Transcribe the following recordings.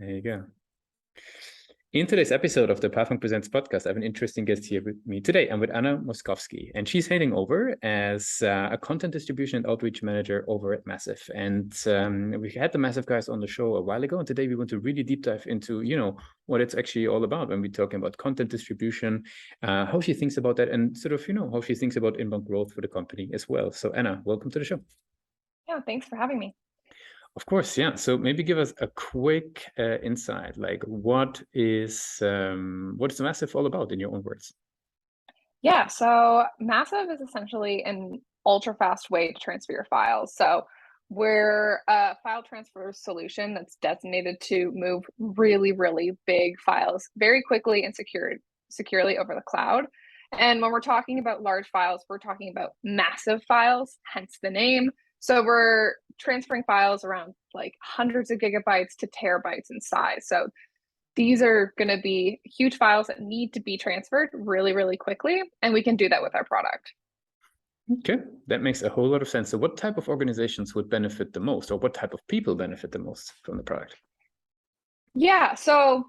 There you go. In today's episode of the Pathfund Presents podcast, I have an interesting guest here with me today. I'm with Mroczkowski, and she's heading over as a content distribution and outreach manager over at MASV. And we had the MASV guys on the show a while ago, and today we want to really deep dive into, what it's actually all about when we're talking about content distribution, how she thinks about that, and sort of, how she thinks about inbound growth for the company as well. So Anna, welcome to the show. Yeah, thanks for having me. Of course, yeah. So maybe give us a quick insight, like what is the MASV all about in your own words? Yeah, so MASV is essentially an ultra fast way to transfer your files. So we're a file transfer solution that's designated to move really, really big files very quickly and securely over the cloud. And when we're talking about large files, we're talking about massive files, hence the name. So we're transferring files around like hundreds of gigabytes to terabytes in size. So these are going to be huge files that need to be transferred really, really quickly. And we can do that with our product. Okay, that makes a whole lot of sense. So what type of organizations would benefit the most, or what type of people benefit the most from the product? Yeah, so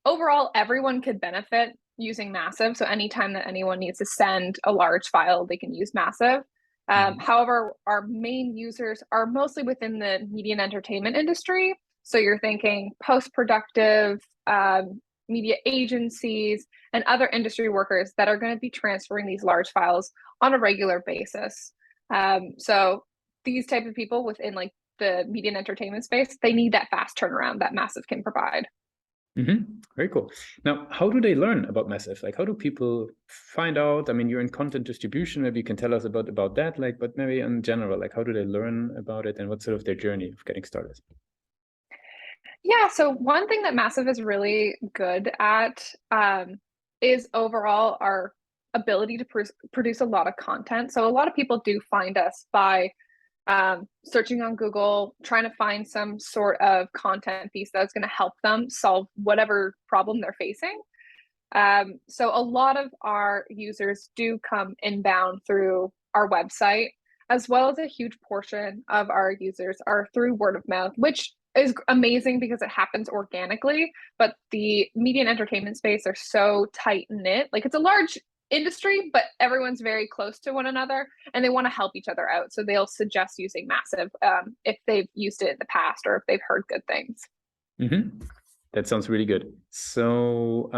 overall, everyone could benefit using MASV. So anytime that anyone needs to send a large file, they can use MASV. However, our main users are mostly within the media and entertainment industry. So you're thinking post-productive, media agencies, and other industry workers that are going to be transferring these large files on a regular basis. So these type of people within like the media and entertainment space, they need that fast turnaround that MASV can provide. Very cool. Now, how do they learn about MASV? Like, how do people find out? I mean, you're in content distribution. Maybe you can tell us about that. Like, but maybe in general, like, how do they learn about it, and what's sort of their journey of getting started? Yeah, so one thing that MASV is really good at is overall our ability to produce a lot of content. So a lot of people do find us by searching on Google, trying to find some sort of content piece that's going to help them solve whatever problem they're facing. So a lot of our users do come inbound through our website, as well as a huge portion of our users are through word of mouth, which is amazing because it happens organically. But the media and entertainment space are so tight knit. Like, it's a large industry, but everyone's very close to one another and they want to help each other out. So they'll suggest using MASV if they've used it in the past or if they've heard good things. That sounds really good. So,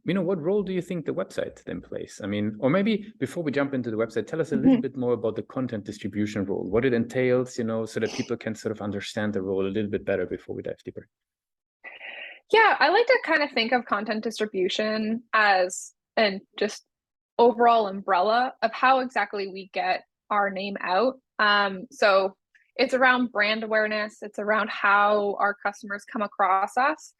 what role do you think the website then plays? I mean, or maybe before we jump into the website, tell us a little bit more about the content distribution role, what it entails, so that people can sort of understand the role a little bit better before we dive deeper. Yeah, I like to kind of think of content distribution as an just overall umbrella of how exactly we get our name out. So it's around brand awareness. It's around how our customers come across us.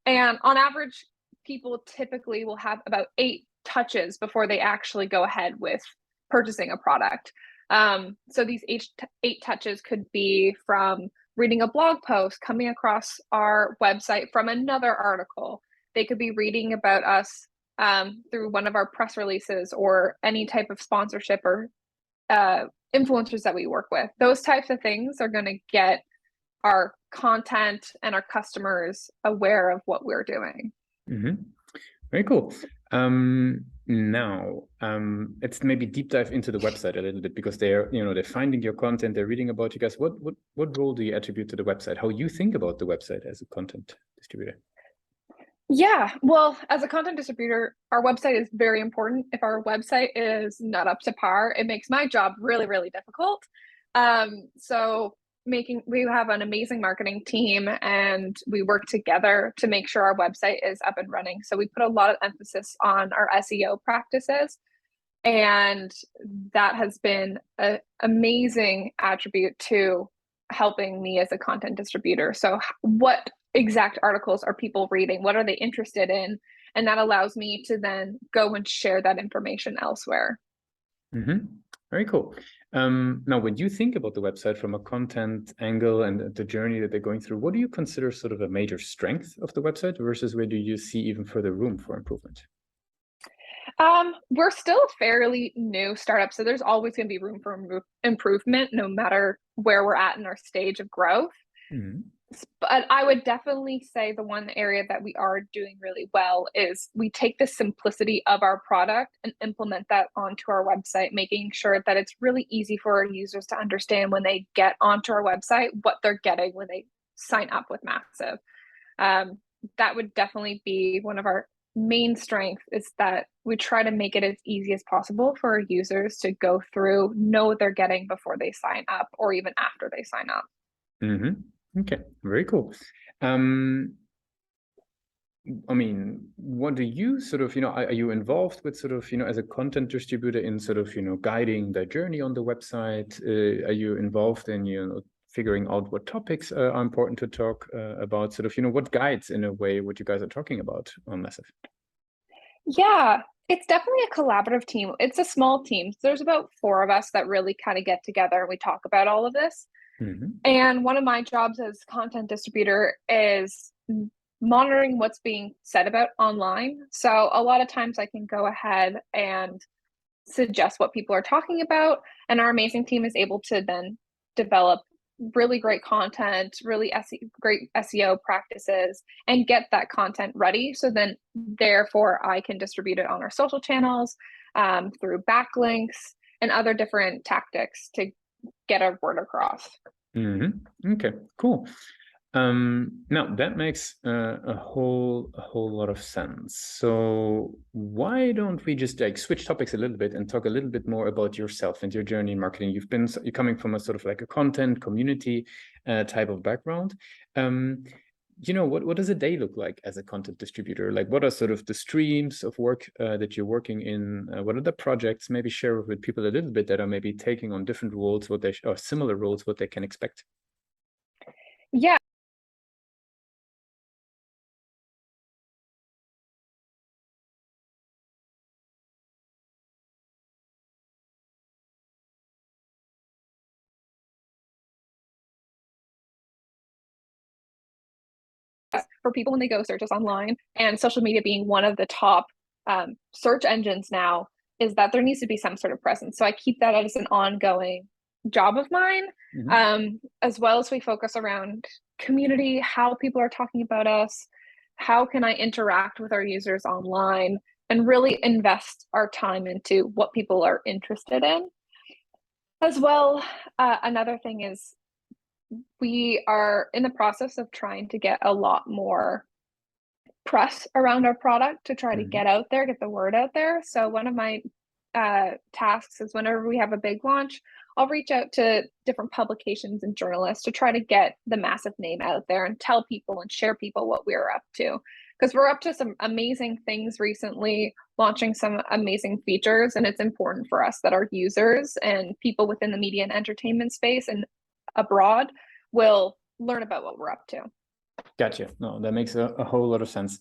And on average, people typically will have about 8 touches before they actually go ahead with purchasing a product. So these 8 touches could be from reading a blog post, coming across our website from another article. They could be reading about us through one of our press releases or any type of sponsorship or influencers that we work with. Those types of things are going to get our content and our customers aware of what we're doing. Very cool. Now, let's maybe deep dive into the website a little bit, because they're finding your content, they're reading about you guys. What role do you attribute to the website? How you think about the website as a content distributor? Yeah, well, as a content distributor, our website is very important. If our website is not up to par, it makes my job really, really difficult. So we have an amazing marketing team and we work together to make sure our website is up and running. So we put a lot of emphasis on our SEO practices, and that has been an amazing attribute to helping me as a content distributor. So what exact articles are people reading? What are they interested in? And that allows me to then go and share that information elsewhere. Very cool. Now, when you think about the website from a content angle and the journey that they're going through, what do you consider sort of a major strength of the website versus where do you see even further room for improvement? We're still a fairly new startup, so there's always going to be room for improvement no matter where we're at in our stage of growth. But I would definitely say the one area that we are doing really well is we take the simplicity of our product and implement that onto our website, making sure that it's really easy for our users to understand when they get onto our website what they're getting when they sign up with MASV. That would definitely be one of our main strengths, is that we try to make it as easy as possible for our users to go through, know what they're getting before they sign up or even after they sign up. Okay, very cool. I mean, what do you sort of, are you involved with sort of, as a content distributor in sort of, guiding the journey on the website? Are you involved in, figuring out what topics are important to talk about? Sort of, what guides in a way what you guys are talking about on MASV? Yeah, it's definitely a collaborative team. It's a small team. So there's about 4 of us that really kind of get together and we talk about all of this. And one of my jobs as content distributor is monitoring what's being said about online. So a lot of times I can go ahead and suggest what people are talking about, and our amazing team is able to then develop really great content, really great SEO practices, and get that content ready. So then, therefore, I can distribute it on our social channels, through backlinks and other different tactics to get our word across. Okay, cool. Now that makes a whole lot of sense. So why don't we just like switch topics a little bit and talk a little bit more about yourself and your journey in marketing? You're coming from a sort of like a content community type of background. What does a day look like as a content distributor? Like, what are sort of the streams of work that you're working in? What are the projects? Maybe share with people a little bit that are maybe taking on different roles, or similar roles, what they can expect. Yeah. For people when they go search us online, and social media being one of the top search engines now, is that there needs to be some sort of presence. So I keep that as an ongoing job of mine, as well as we focus around community, how people are talking about us, how can I interact with our users online, and really invest our time into what people are interested in. As well, another thing is we are in the process of trying to get a lot more press around our product to try to get out there, get the word out there. So one of my tasks is whenever we have a big launch, I'll reach out to different publications and journalists to try to get the MASV name out there and tell people and share people what we're up to. Because we're up to some amazing things recently, launching some amazing features, and it's important for us that our users and people within the media and entertainment space and abroad will learn about what we're up to. Gotcha. No, that makes a whole lot of sense.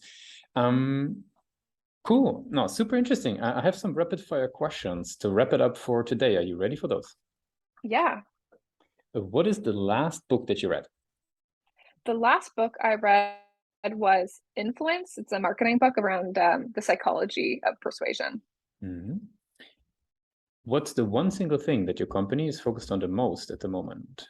Cool. No, super interesting. I have some rapid fire questions to wrap it up for today. Are you ready for those? Yeah. What is the last book that you read? The last book I read was Influence. It's a marketing book around the psychology of persuasion. What's the one single thing that your company is focused on the most at the moment?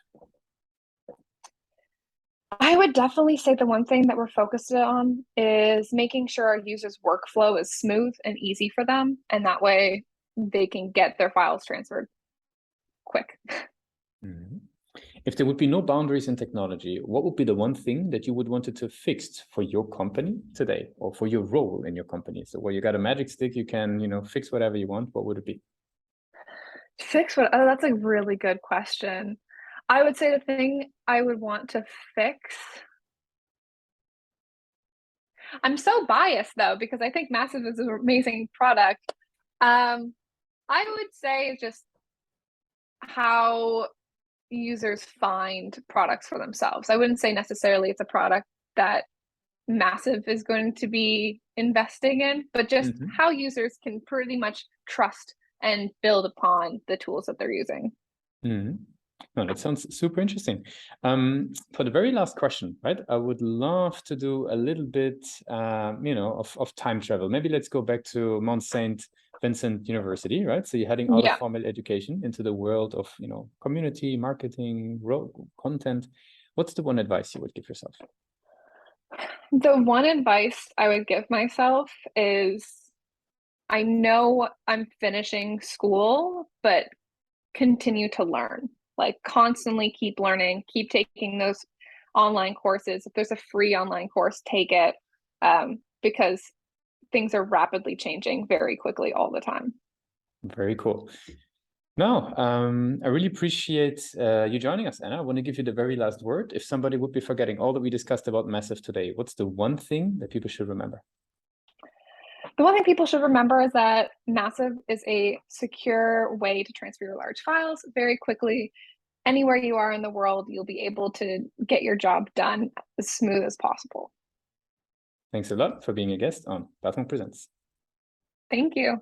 I would definitely say the one thing that we're focused on is making sure our users' workflow is smooth and easy for them, and that way they can get their files transferred quick. If there would be no boundaries in technology, what would be the one thing that you would want to fix for your company today, or for your role in your company? So where you got a magic stick, you can, fix whatever you want. What would it be? Fix what? Oh, that's a really good question. I would say the thing I would want to fix. I'm so biased though, because I think MASV is an amazing product. I would say just how users find products for themselves. I wouldn't say necessarily it's a product that MASV is going to be investing in, but just how users can pretty much trust and build upon the tools that they're using. No, that sounds super interesting. For the very last question, right? I would love to do a little bit, of time travel. Maybe let's go back to Mount St. Vincent University, right? So you're heading out of formal education into the world of, community marketing, content. what's the one advice you would give yourself? The one advice I would give myself is, I know I'm finishing school, but continue to learn. Like, constantly keep learning, keep taking those online courses. If there's a free online course, take it, because things are rapidly changing very quickly all the time. Very cool. No, I really appreciate you joining us, Anna. I want to give you the very last word. If somebody would be forgetting all that we discussed about MASV today, what's the one thing that people should remember? The one thing people should remember is that MASV is a secure way to transfer your large files very quickly. Anywhere you are in the world, you'll be able to get your job done as smooth as possible. Thanks a lot for being a guest on Pathfunk Presents. Thank you.